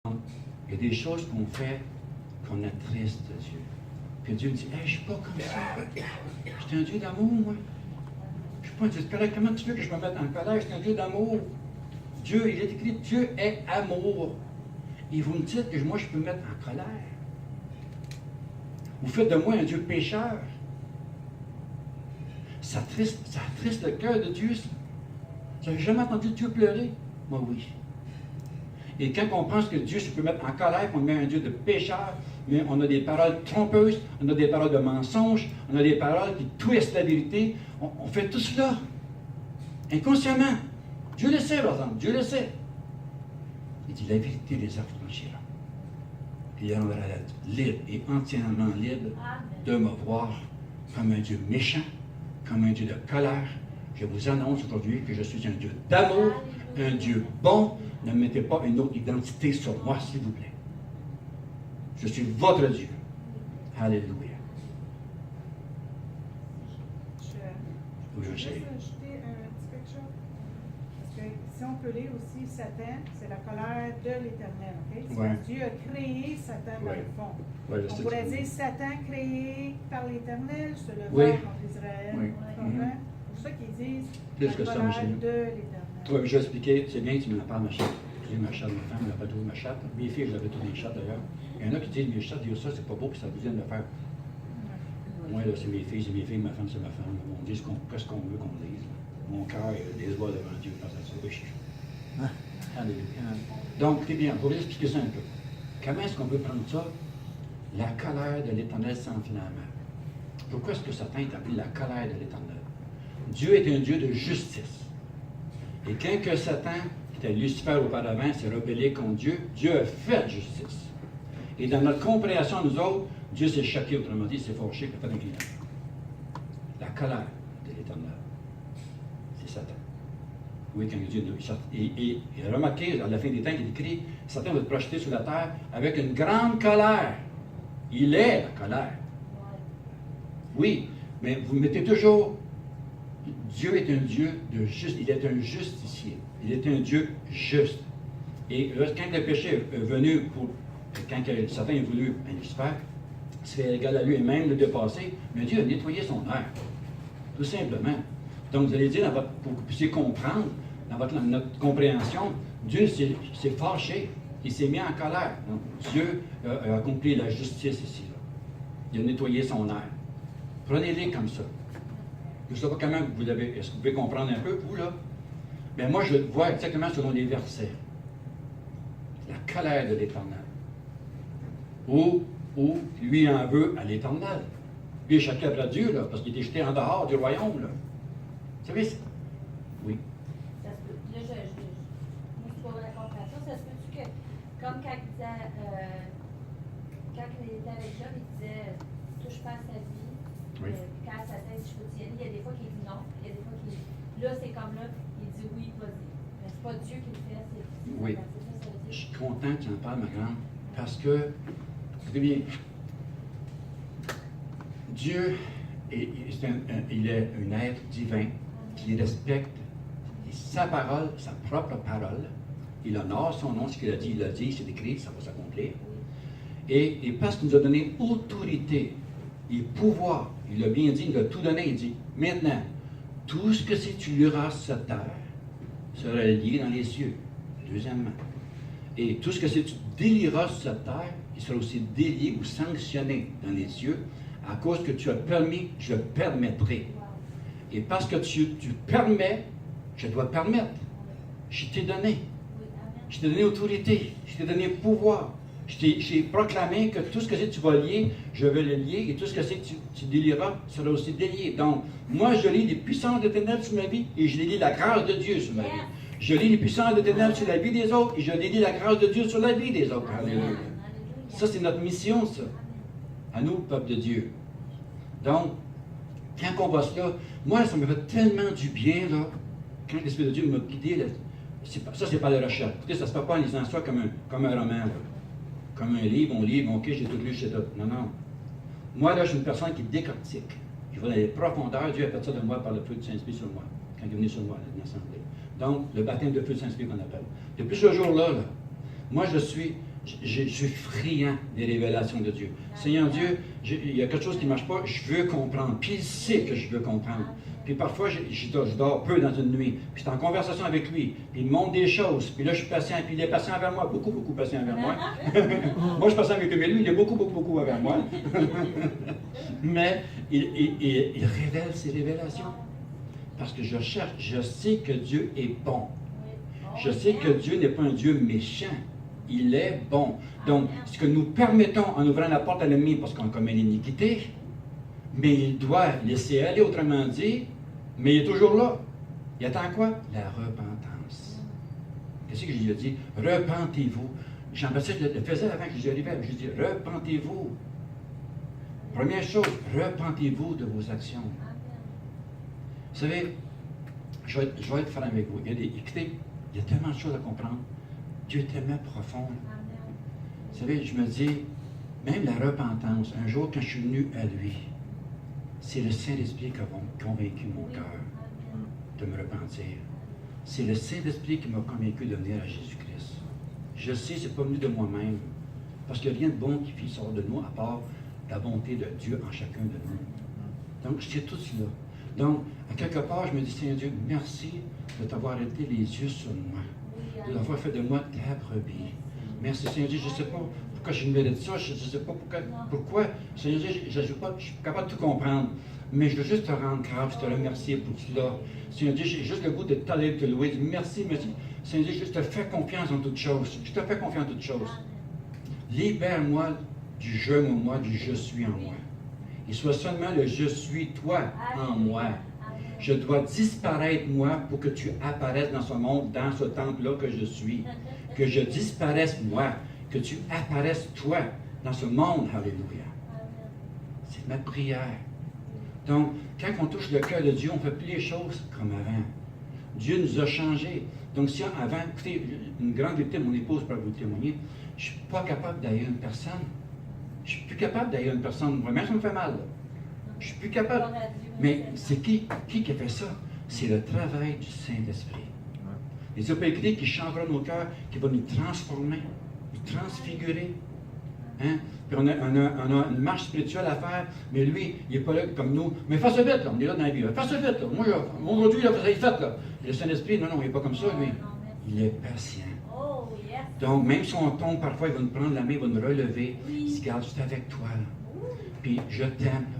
Il y a des choses qu'on fait qu'on attriste Dieu. Puis Dieu dit, hey, je ne suis pas comme ça. Je suis un Dieu d'amour, moi. Je ne suis pas un Dieu de colère. Comment tu veux que je me mette en colère? Je suis un Dieu d'amour. Dieu, il est écrit, Dieu est amour. Et vous me dites que moi, je peux me mettre en colère. Vous faites de moi un Dieu pécheur. Ça attriste le cœur de Dieu, ça. Vous n'avez jamais entendu Dieu pleurer? Moi, oui. Et quand on pense que Dieu se peut mettre en colère, qu'on met un Dieu de pécheur, mais on a des paroles trompeuses, on a des paroles de mensonges, on a des paroles qui twistent la vérité, on fait tout cela. Inconsciemment. Dieu le sait, par exemple. Dieu le sait. Il dit, la vérité les affranchira. Et il rendra libre et entièrement libre de me voir comme un Dieu méchant, comme un Dieu de colère. Je vous annonce aujourd'hui que je suis un Dieu d'amour, un Dieu bon. Ne mettez pas une autre identité sur moi, s'il vous plaît. Je suis votre Dieu. Alléluia. Je vais juste ajouter un petit quelque chose. Parce que si on peut lire aussi Satan, c'est la colère de l'Éternel. Okay? Ouais. Dieu a créé Satan dans le fond. Ouais, on pourrait dire Satan créé par l'Éternel, se levant oui. contre Israël. Oui. C'est pour ça qu'ils disent plus la que ça, colère Michel. de l'Éternel. Oui, je vais expliquer. C'est bien que tu m'en parles, ma chatte. Je dis ma chatte, ma femme, elle n'a pas trouvé ma chatte. Mes filles, je l'avais toutes des chattes d'ailleurs. Il y en a qui disent mes chattes, disent ça, c'est pas beau, puis ça vous vient de le faire. Moi, là, c'est mes filles, ma femme, c'est ma femme. On dit ce qu'on veut qu'on dise. Mon cœur les voit devant Dieu face à ça. Oui, Alléluia. Donc, c'est bien, pour vous expliquer ça un peu. Comment est-ce qu'on peut prendre ça? La colère de l'Éternel s'enflamme. Pourquoi est-ce que Satan est appelé la colère de l'Éternel? Dieu est un Dieu de justice. Et quand que Satan, qui était Lucifer auparavant, s'est rebellé contre Dieu, Dieu a fait justice. Et dans notre compréhension, nous autres, Dieu s'est choqué, autrement dit, il s'est fâché, il a fait un client. La colère de l'Éternel, c'est Satan. Oui, quand Dieu nous sort. Et remarquez, à la fin des temps, il est écrit, Satan va être projeté sur la terre avec une grande colère. Il est la colère. Oui, mais vous mettez toujours, Dieu est un Dieu de juste, il est un justicier. Il est un Dieu juste. Et quand le péché est venu, quand Satan a voulu un Lucifer, se faire égal à lui et même le dépasser, mais Dieu a nettoyé son air. Tout simplement. Donc, vous allez dire, pour que vous puissiez comprendre, dans notre compréhension, Dieu s'est fâché, il s'est mis en colère. Donc, Dieu a accompli la justice ici. Là. Il a nettoyé son air. Prenez-les comme ça. Je ne sais pas comment vous avez. Est-ce que vous pouvez comprendre un peu, vous, là? Bien, moi, je le vois exactement selon les versets. La colère de l'Éternel. Ou lui en veut à l'Éternel. Lui est chacun après Dieu, là, parce qu'il est jeté en dehors du royaume, là. Vous savez, oui. Ça se peut. Là, moi, je suis pas la compréhension. Ça se peut-tu que, comme quand il disait, quand il était avec Job, il disait, touche pas à sa vie. Oui. Quand sa tête, je peux y aller, il y a des fois qu'il dit non, il y a des fois qu'il dit. Là, c'est comme là, il dit oui, vas-y. Mais c'est pas Dieu qui le fait, c'est oui. Ça veut dire. Je suis content que tu en parles, ma grande, parce que, écoutez bien, Dieu, il est un être divin qui respecte sa parole, sa propre parole. Il honore son nom, ce qu'il a dit, c'est écrit, ça va s'accomplir. Et parce qu'il nous a donné autorité et pouvoir, il l'a bien dit, il a tout donné, il dit, maintenant, tout ce que tu liras sur cette terre sera lié dans les cieux. Deuxièmement. Et tout ce que tu délieras sur cette terre, il sera aussi délié ou sanctionné dans les cieux. À cause que tu as permis, je permettrai. Et parce que tu permets, je dois permettre. Je t'ai donné. Je t'ai donné autorité. Je t'ai donné pouvoir. J'ai proclamé que tout ce que tu vas lier, je vais le lier. Et tout ce que tu délieras sera aussi délié. Donc, moi, je lis les puissances de ténèbres sur ma vie et je lis la grâce de Dieu sur ma vie. Je lis les puissances de ténèbres sur la vie des autres et je lis la grâce de Dieu sur la vie des autres. Alléluia. Ça, c'est notre mission, ça. À nous, peuple de Dieu. Donc, quand on voit cela, moi, ça me fait tellement du bien, là, quand l'Esprit de Dieu m'a guidé, là, ça, c'est pas la recherche. Écoutez, ça ne se fait pas en lisant ça comme un roman, là. Comme un livre, on lit, ok, j'ai tout lu, j'ai tout. Non, non. Moi, là, je suis une personne qui décortique. Je vais dans les profondeurs. Dieu a fait ça de moi par le feu du Saint-Esprit sur moi, quand il est venu sur moi, dans l'Assemblée. Donc, le baptême de feu du Saint-Esprit qu'on appelle. Depuis ce jour-là, là, moi, je suis je suis friand des révélations de Dieu. Seigneur Dieu, il y a quelque chose qui ne marche pas, je veux comprendre. Puis il sait que je veux comprendre. Puis parfois, je dors peu dans une nuit. Puis je suis en conversation avec lui. Puis il me montre des choses. Puis là, je suis patient. Puis il est patient envers moi. Beaucoup, beaucoup patient envers moi. Moi, je suis patient avec lui. Mais lui, il est beaucoup, beaucoup, beaucoup envers moi. Mais il révèle ses révélations. Parce que je cherche. Je sais que Dieu est bon. Je sais que Dieu n'est pas un Dieu méchant. Il est bon. Donc, ce que nous permettons en ouvrant la porte à l'ennemi parce qu'on commet l'iniquité, mais il doit laisser aller, autrement dit, mais il est toujours là. Il attend quoi? La repentance. Qu'est-ce que je lui ai dit? Repentez-vous. Jean-Baptiste le faisait avant que je arrive. Je lui ai dit, repentez-vous. Première chose, repentez-vous de vos actions. Vous savez, je vais être franc avec vous. Écoutez, il y a tellement de choses à comprendre. Dieu est tellement profond. Vous savez, je me dis, même la repentance, un jour quand je suis venu à lui, c'est le Saint-Esprit qui a convaincu mon cœur de me repentir. C'est le Saint-Esprit qui m'a convaincu de venir à Jésus-Christ. Je sais, ce n'est pas venu de moi-même, parce qu'il n'y a rien de bon qui sort de nous à part la bonté de Dieu en chacun de nous. Donc, c'est tout cela. Donc, à quelque part, je me dis, Seigneur Dieu, merci de t'avoir été les yeux sur moi, de l'avoir fait de moi ta brebis. Merci, Seigneur Dieu, je ne sais pas pourquoi je mérite ça, je ne sais pas pourquoi. Seigneur Dieu, je ne suis pas capable de tout comprendre, mais je veux juste te rendre grâce, te remercier pour cela. Seigneur Dieu, j'ai juste le goût de t'aller te louer. Merci, merci. Seigneur Dieu, je te fais confiance en toutes choses. Je te fais confiance en toutes choses. Libère-moi du je moi, du je suis en moi. Et soit seulement le je suis toi en moi. Je dois disparaître moi pour que tu apparaisses dans ce monde, dans ce temple-là que je suis. Que je disparaisse moi, que tu apparaisses toi dans ce monde. Alléluia. C'est ma prière. Donc, quand on touche le cœur de Dieu, on ne fait plus les choses comme avant. Dieu nous a changés. Donc, si avant, écoutez, une grande vérité, mon épouse peut vous témoigner, je ne suis pas capable d'aller à une personne. Je ne suis plus capable d'aller à une personne. Vraiment, ça me fait mal. Je ne suis plus capable. Mais c'est qui a fait ça? C'est le travail du Saint-Esprit. Les opérations qui changera nos cœurs, qui va nous transformer, nous transfigurer. Hein? Puis on a une marche spirituelle à faire, mais lui, il n'est pas là comme nous. Mais fais ça vite, là. On est là dans la vie. Fais ça vite, là. Moi, aujourd'hui, là, ça y est fait, là. Le Saint-Esprit, non, il n'est pas comme ça, lui. Il est patient. Donc, même si on tombe, parfois, il va nous prendre la main, il va nous relever. Il dit, regarde, je suis avec toi, là. Puis, je t'aime, là.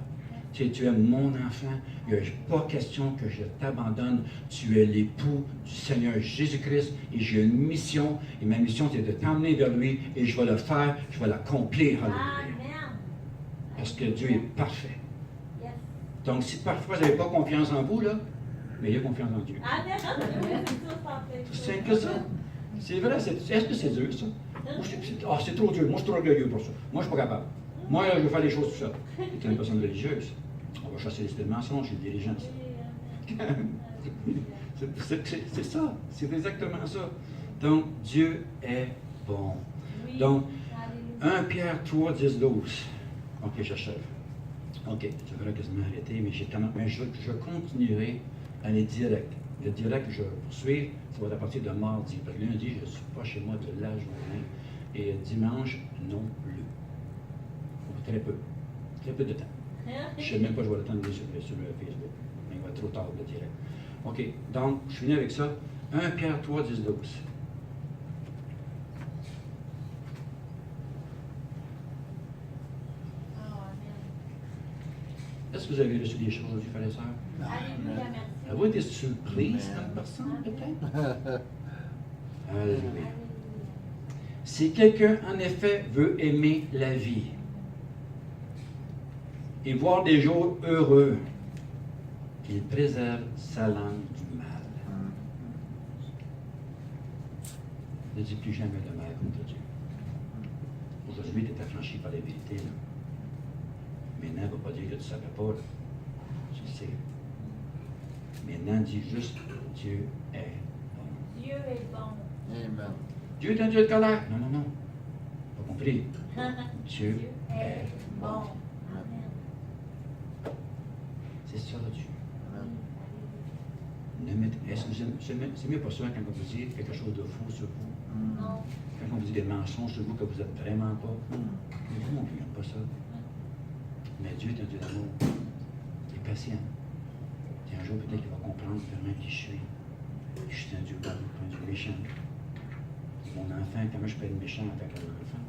Tu es mon enfant. Il n'y a pas question que je t'abandonne. Tu es l'époux du Seigneur Jésus-Christ et j'ai une mission. Et ma mission, c'est de t'emmener vers lui et je vais le faire, je vais l'accomplir. Alléluia. Parce que Dieu est parfait. Donc, si parfois vous n'avez pas confiance en vous, là, mais ayez confiance en Dieu. C'est simple que ça. C'est vrai. Est-ce que c'est dur, ça? C'est trop dur. Moi, je suis trop orgueilleux pour ça. Moi, je ne suis pas capable. Moi, je vais faire les choses tout seul. C'est une personne religieuse. On va chasser les espèces de mensonges, je suis le dirigeant. C'est ça. C'est exactement ça. Donc, Dieu est bon. Donc, 1 Pierre 3, 10, 12. OK, j'achève. OK, je devrais quasiment arrêter, mais je continuerai à aller direct. Le direct que je vais poursuivre, ça va être à partir de mardi. Parce que lundi, je ne suis pas chez moi de la journée. Et dimanche, non plus. Très peu de temps. Je ne sais même pas, je vais le temps de lire sur le Facebook. Mais il va être trop tard de direct. OK, donc, je finis avec ça. 1 Pierre 3, 10, 12. Est-ce que vous avez reçu des choses aujourd'hui, frères et sœurs? Alléluia, merci. Avez-vous été surprise comme personne, peut-être? Alléluia. Si quelqu'un, en effet, veut aimer la vie, et voir des jours heureux, qu'il préserve sa langue du mal. Ne dis plus jamais de mal contre Dieu. Aujourd'hui, tu es affranchi par la vérité. Là. Maintenant, il ne va pas dire que tu ne savais pas. Là. Tu le sais. Maintenant, dis juste Dieu est bon. Dieu est bon. Amen. Dieu est un Dieu de colère. Non, non, non. Pas compris. Dieu est bon. C'est ça, Dieu. C'est mieux pas ça quand on vous dit quelque chose de faux sur vous. Non. Quand on dit des mensonges sur vous que vous n'êtes vraiment pas, mais vous non plus, pas ça. Mais Dieu est un Dieu d'amour. Il est patient. Et un jour, peut-être qu'il va comprendre vraiment qui je suis. Je suis un Dieu bon, pas un Dieu méchant. Mon enfant, comment je peux être méchant avec un enfant?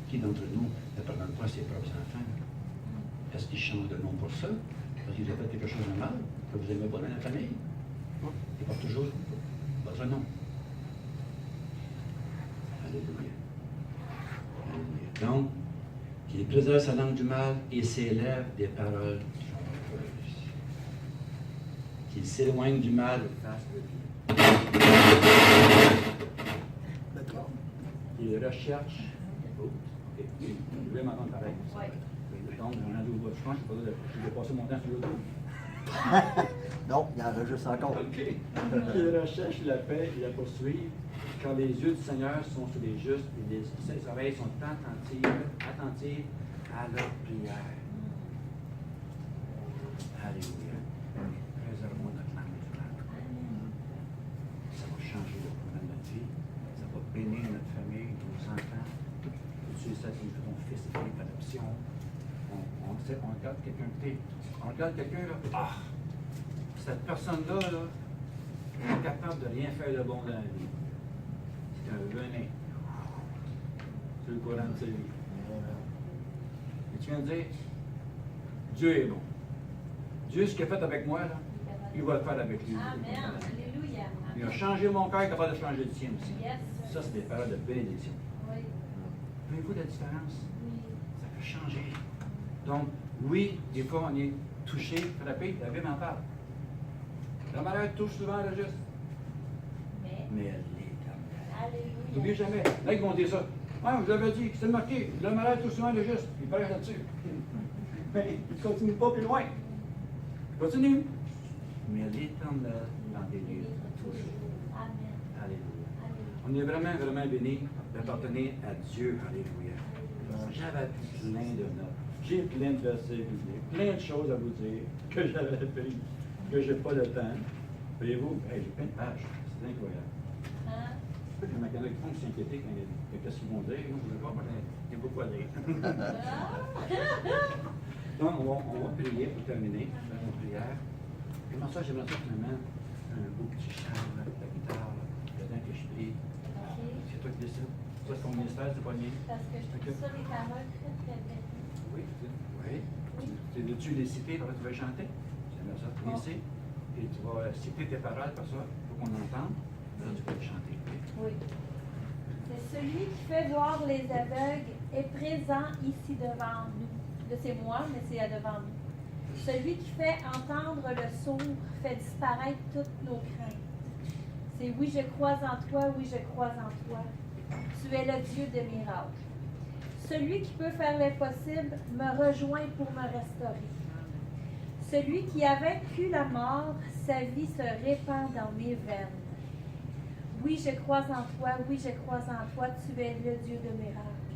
Qui d'entre nous ne pardonne pas à ses propres enfants? Est-ce qu'il change de nom pour ça? Parce qu'il a fait quelque chose de mal que vous n'aimez pas dans la famille? Il porte toujours votre nom. Alléluia. Alléluia. Donc, qu'il préserve sa langue du mal et ses lèvres des paroles trompeuses. Qu'il s'éloigne du mal et fasse le bien. Il recherche. Oh, ok. Vous voulez m'entendre pareil? Oui. Donc, je pense que je vais passer mon temps sur l'auto. Non, il enregistre encore. OK. Il recherche la paix et la poursuivre, car les yeux du Seigneur sont sur les justes et ses oreilles sont attentives à leur prière. Alléluia. Préservons notre langue du mal. Ça va changer le cours de notre vie. Ça va bénir notre famille, nos enfants. Tu sais, ça, ton fils est pris d'adoption. On regarde quelqu'un, on regarde quelqu'un, là, cette personne-là, là, est incapable de rien faire de bon dans la vie. C'est un venin. C'est le courant de sa vie. Et tu viens de dire, Dieu est bon. Dieu, ce qu'il a fait avec moi, là, il va le faire avec lui. Amen. Alléluia. Il a changé mon cœur, il est capable de changer le tien aussi. Yes. Ça, c'est des paroles de bénédiction. Oui. Voyez-vous la différence? Oui. Ça peut changer. Donc, oui, des fois, on est touché, frappé, la Bible en parle. Le malheur touche souvent le juste. Mais elle est Alléluia. n'oubliez jamais. Là, ils vont dire ça. Ah, je l'avais dit, c'est marqué. Le malheur touche souvent le juste. Ils parlent là-dessus. Mais ils ne continuent pas plus loin. Ils continuent. Mais l'Éternel dans des lieux toujours. Amen. Alléluia. Alléluia. On est vraiment, vraiment bénis d'appartenir à Dieu. Alléluia. J'avais plein de notes. J'ai plein de versets bibliques, plein de choses à vous dire que j'avais prises, que je n'ai pas le temps. Voyez-vous, hey, j'ai plein de pages. C'est incroyable. Hein? Il y en a qui font s'inquiéter quand qu'est-ce qu'ils vont dire. Moi, je ne veux pas, moi, j'ai beaucoup à lire. Donc, on va prier pour terminer. Faire une prière. Comment ça, j'aimerais ça finalement un beau petit chant, là, la guitare, là, le temps que je prie. OK. C'est toi qui décides. Ça, c'est ton ministère, c'est pas le mien. Parce que je trouve ça, les paroles très, très belles. Oui, tu les citer, après tu vas chanter. J'aimerais ça te laisser. Et tu vas citer tes paroles, parce que il faut qu'on entende. Là, tu vas les chanter. Oui. C'est celui qui fait voir les aveugles est présent ici devant nous. Là, c'est moi, mais c'est devant nous. Celui qui fait entendre le sourd fait disparaître toutes nos craintes. C'est oui, je crois en toi, oui, je crois en toi. Tu es le Dieu des miracles. Celui qui peut faire l'impossible me rejoint pour me restaurer. Celui qui a vaincu la mort, sa vie se répand dans mes veines. Oui, je crois en toi, oui, je crois en toi, tu es le Dieu de miracles.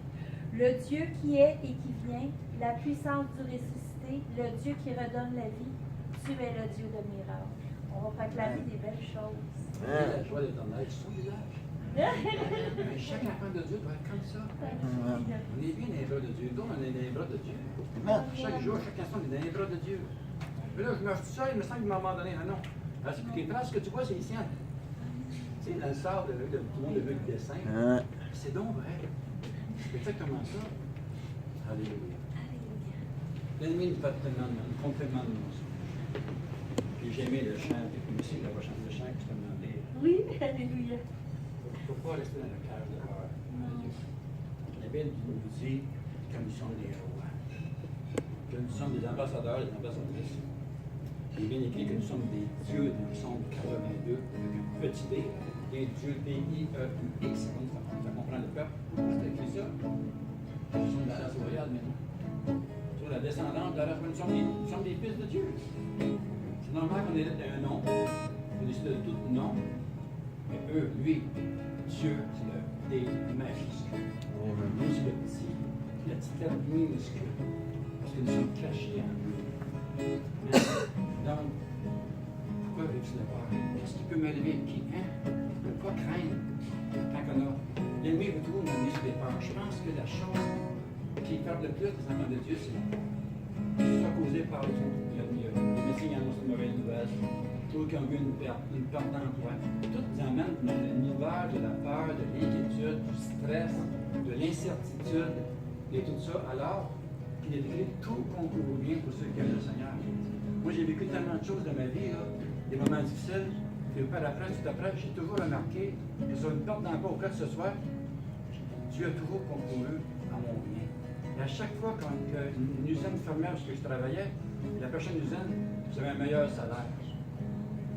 Le Dieu qui est et qui vient, la puissance du ressuscité, le Dieu qui redonne la vie, tu es le Dieu de miracles. On va proclamer des belles choses. La joie d'éternel sur son visage. Mais chaque enfant de Dieu doit être comme ça. On est bien dans les bras de Dieu. Donc, on est dans les bras de Dieu. Chaque jour, chaque instant, on est dans les bras de Dieu. Mais là, je marche tout seul, il me semble qu'il m'a abandonné. Non, non. Parce que tes traces que tu vois, c'est les siennes. Tu sais, dans le sort, tout le monde a vu le dessin. C'est donc vrai. C'est exactement ça. Alléluia. L'ennemi nous fait tellement de mal, nous compte tellement de mensonges. Puis j'ai aimé le chant, et puis aussi, la va chanter le chant que je t'ai demandé. Oui, alléluia. Il ne faut pas rester dans le cœur de l'horreur. La Bible nous dit que nous sommes des rois, que nous sommes des ambassadeurs, des ambassadrices. Il est bien écrit que nous sommes des dieux dans le psaume 82, avec un petit d, et Dieu D-I-E-U-X, ça comprend le peuple. C'est écrit ça. Nous sommes la race royale maintenant. Sur la descendance de la race, nous sommes des fils de Dieu. C'est normal qu'on hérite un nom, on décide de tout nom, mais eux, lui, Dieu, c'est le D majuscule. Nous, c'est le petit, la petite lettre minuscule, parce que nous sommes cachés en lui. Donc, pourquoi veux-tu le voir? Qu'est-ce qui peut me lever? Qui, hein? Ne pas craindre. Tant qu'on a l'ennemi veut toujours nous amener sur des peurs. Je pense que la chose qui frappe le plus les enfants de Dieu, c'est que ce soit causé par les autres. Les médecins qui annoncent une mauvaise nouvelle, d'autres qui ont vu une perte d'emploi. Tout nous amène dans l'univers de la peur, de l'inquiétude, du stress, de l'incertitude et tout ça, alors qu'il est écrit tout concourt bien pour ceux qui aiment le Seigneur. Moi, j'ai vécu tellement de choses dans ma vie, là, des moments difficiles, et par après, tout après, j'ai toujours remarqué que sur une porte d'emploi ou quoi que ce soit, Dieu a toujours concouru à mon bien. Et à chaque fois qu'une usine fermait où je travaillais, la prochaine usine, j'avais un meilleur salaire.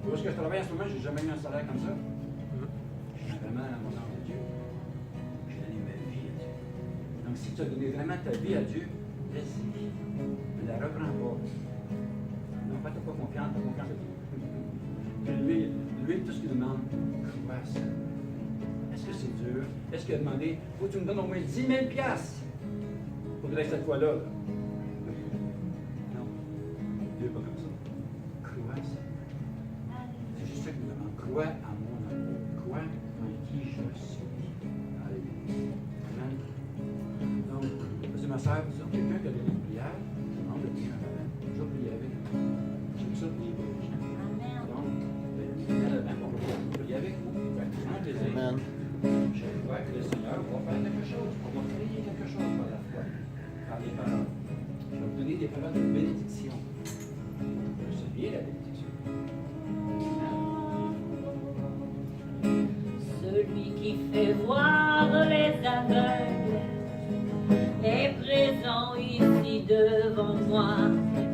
Où est-ce que je travaille en ce moment, je n'ai jamais eu un salaire comme ça. Je suis vraiment à mon âme de Dieu. J'ai donné ma vie à Dieu. Donc, si tu as donné vraiment ta vie à Dieu, laisse-y. Ne la reprends pas. Non, pas, tu n'as pas confiance, tu as confiance à Dieu. Lui, tout ce qu'il demande, crois ça. Est-ce que c'est dur? Est-ce qu'il a demandé, faut que tu me donnes au moins 10 000 $? Faudrait cette fois-là. Là. Non. Dieu n'est pas comme ça. Crois ça. C'est juste ça qu'il me demande. Crois à mon amour. Crois en qui je suis. Alléluia. Amen. Donc, c'est ma soeur, quelqu'un qui a donné une prière, je demande de venir en avant. Je vais prier avec. J'aime ça prier pour les gens. Donc, venez en avant, on va prier avec vous. Avec grand plaisir. Amen. Je crois que le Seigneur va faire quelque chose. On va créer quelque chose par la foi. Par les paroles. Je vais vous donner des paroles de bénédiction. C'est bien la bénédiction. Celui qui fait voir les aveugles est présent ici devant moi,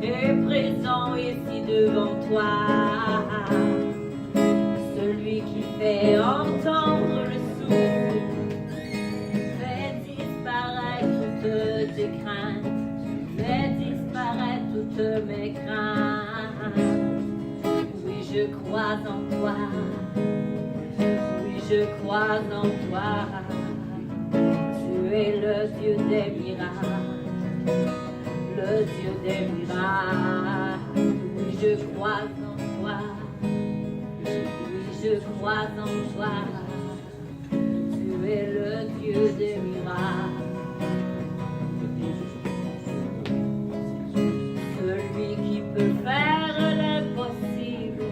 est présent ici devant toi. Celui qui fait entendre le sourd, fait disparaître toutes tes craintes, fait disparaître toutes mes craintes. Oui, je crois en toi. Oui, je crois en toi. Tu es le Dieu des miracles, le Dieu des miracles. Oui, je crois en toi. Oui, je crois en toi. Tu es le Dieu des miracles. Celui qui peut faire l'impossible.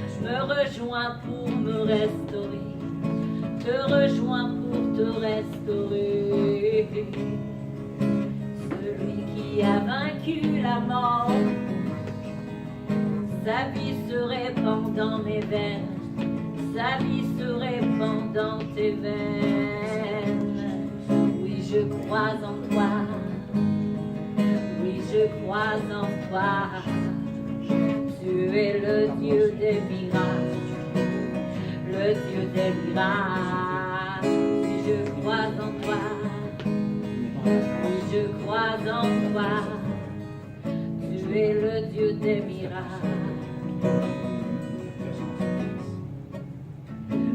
Je me rejoins pour me restaurer, te rejoins pour te restaurer. Celui qui a vaincu la mort, sa vie se répand dans mes veines, sa vie se répand dans tes veines. Oui, je crois en toi, oui, je crois en toi. Tu es le Dieu des miracles, le Dieu des miracles. Oui, je crois en toi, oui, je crois en toi. Tu es le Dieu des miracles,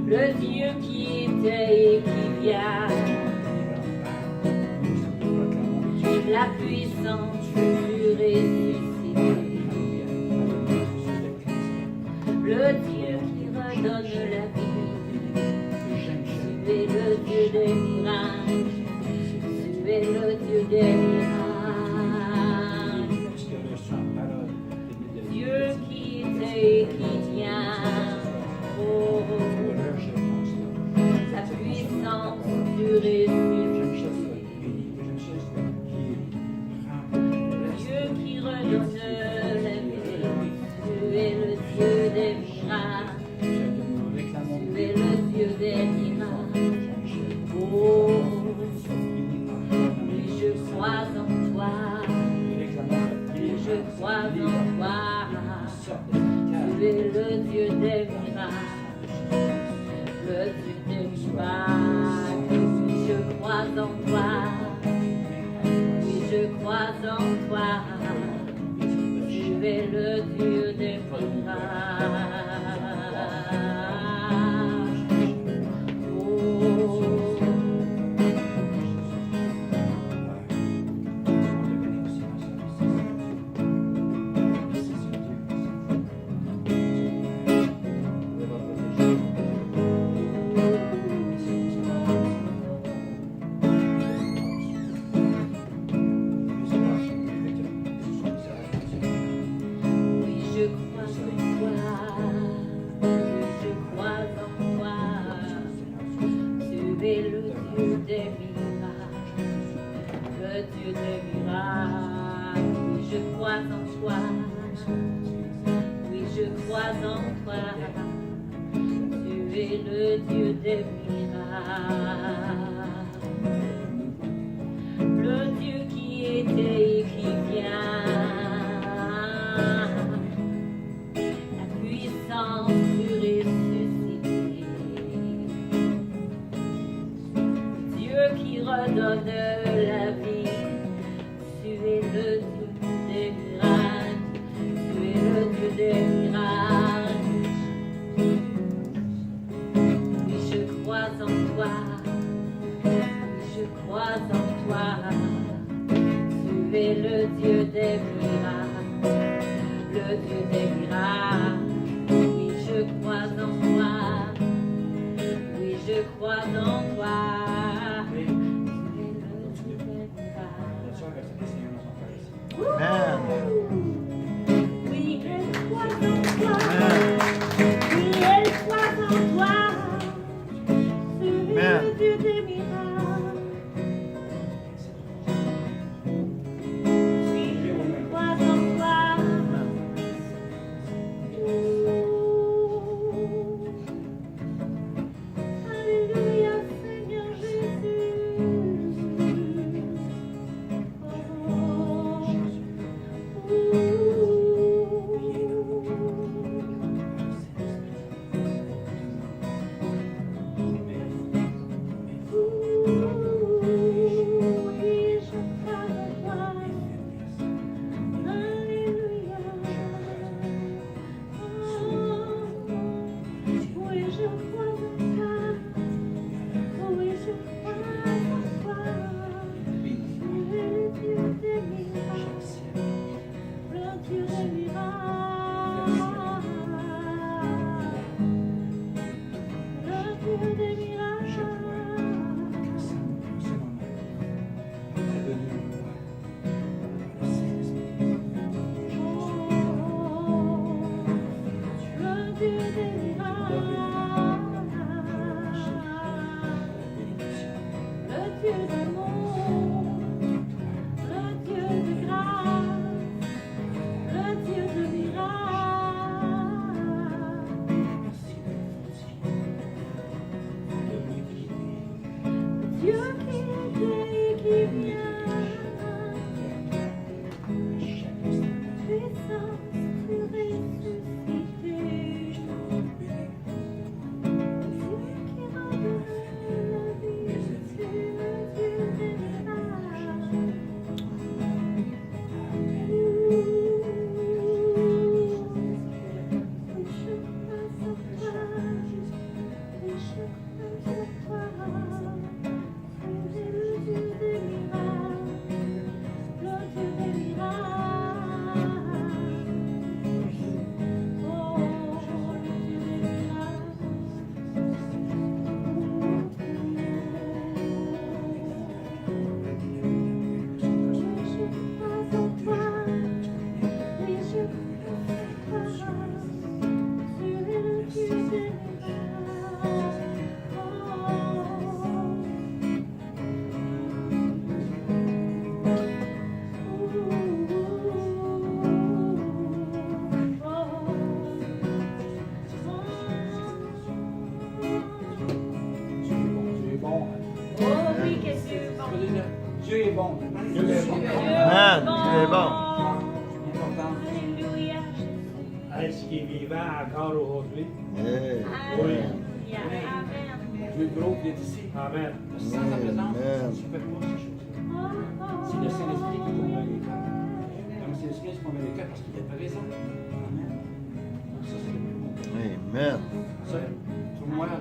le Dieu qui était et qui vient, la puissance du ressuscité. Le Dieu qui redonne la vie, tu es le Dieu des miracles, tu es le Dieu des miracles. Dieu qui t'est et qui tient, oh, la puissance du ressuscité. Dieu qui redonne la vie, tu es le Dieu des miracles, tu es le Dieu des miracles. Oh, oui, je crois en toi, oui, je crois en toi. Tu es le Dieu des miracles, le Dieu des miracles. Oui, je crois en toi, oui, je crois en toi. Tu es le Dieu des miracles. Dieu des miracles, le Dieu des miracles. Oui, je crois en toi. Oui, je crois en toi. Tu es le Dieu des miracles. Le Dieu qui était et qui vient. La puissance du ressuscité. Dieu qui redonne la vie. Tu es le Dieu des miracles. Tu es le Dieu des miracles. Oui, je crois en toi. Oui, je crois en toi. Tu es le Dieu des miracles. Le Dieu des miracles. Oui, je crois en toi. Oui, je crois en toi. Oui. Tu es le Dieu des miracles. La sœur, elle s'est dessinée dans son frère ici. Amen. Oui, elle croit en toi. Amen. Oui, elle croit en toi. Tu es Amen. le Dieu des miracles. Oui, je crois en toi. Alléluia, Seigneur Jésus. Oui, je crois en toi. Alléluia. Oui, je crois en toi. Oui, je crois en toi. Tu es le Dieu des miracles. Le Dieu des miracles. Le Dieu des miracles. Le Dieu des miracles, le Dieu d'amour, le Dieu de grâce, le Dieu de miracles, Dieu qui était et qui vient, puissance du ressuscité. Dieu est bon. Dieu est bon. Amen. Dieu est bon. Important. Alléluia, Est-ce qu'il est vivant encore aujourd'hui? Hey. Alléluia. Amen. Dieu est gros, il est ici. Amen. Sans sa présence, Amen. ça ne se fait pas ces choses. C'est le Saint-Esprit qui convainc les cœurs. Comme le Saint-Esprit qui convainc les cœurs parce qu'il est présent. Amen. Donc ça, c'est le plus beau. Amen. Ça, pour moi, là,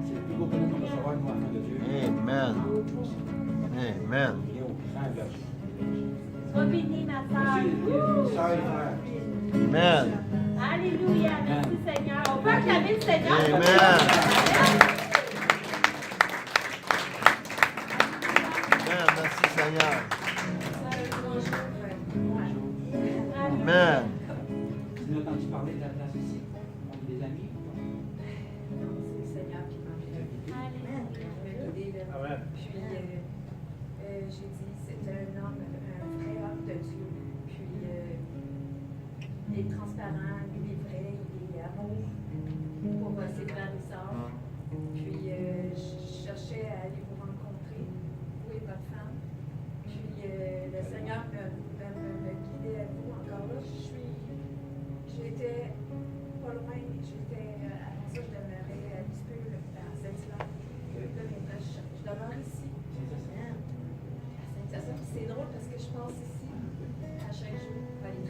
c'est le plus beau cadeau qu'on peut recevoir comme enfant de Dieu. Amen. Amen. Il est au grand berger. Sois béni, ma Merci, sœur. sœurs et frères. Amen. Alléluia. Merci, Seigneur. On peut acclamer le Seigneur. Amen. Amen. Merci Seigneur. Amen. Vous avez entendu parler de la place ici? On est des amis? C'est le Seigneur qui m'a donné l'amour pour ses frères et sœurs. Puis je cherchais à aller vous rencontrer, vous et votre femme. Puis le Seigneur me guidait à vous encore là. J'étais pas loin, avant ça je demeurais à Lisieux, à Saint-Hilaire. Là maintenant je demeure ici. À Saint-Hyacinthe. C'est drôle parce que je passe ici